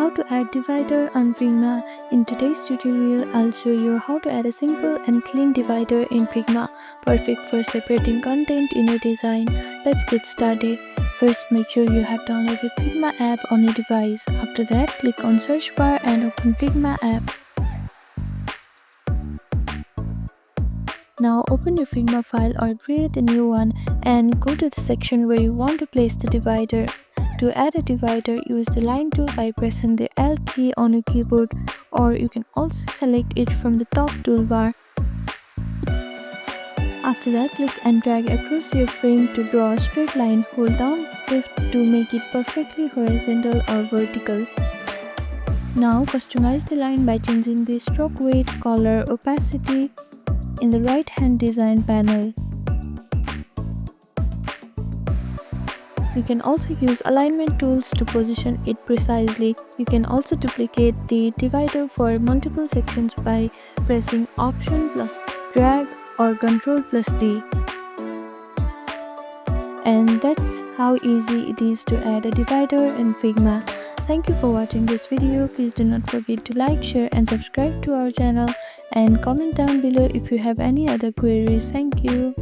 How to add divider on Figma. In today's tutorial, I'll show you how to add a simple and clean divider in Figma, perfect for separating content in your design. Let's get started. First, make sure you have downloaded Figma app on your device. After that, click on search bar and open Figma app. Now open your Figma file or create a new one and go to the section where you want to place the divider. To add a divider, use the line tool by pressing the Alt key on your keyboard, or you can also select it from the top toolbar. After that, click and drag across your frame to draw a straight line. Hold down Shift to make it perfectly horizontal or vertical. Now customize the line by changing the stroke weight, color, opacity in the right hand design panel. You can also use alignment tools to position it precisely. You can also duplicate the divider for multiple sections by pressing Option plus drag or Ctrl plus D. And that's how easy it is to add a divider in Figma. Thank you for watching this video. Please do not forget to like, share and subscribe to our channel, and comment down below if you have any other queries. Thank you.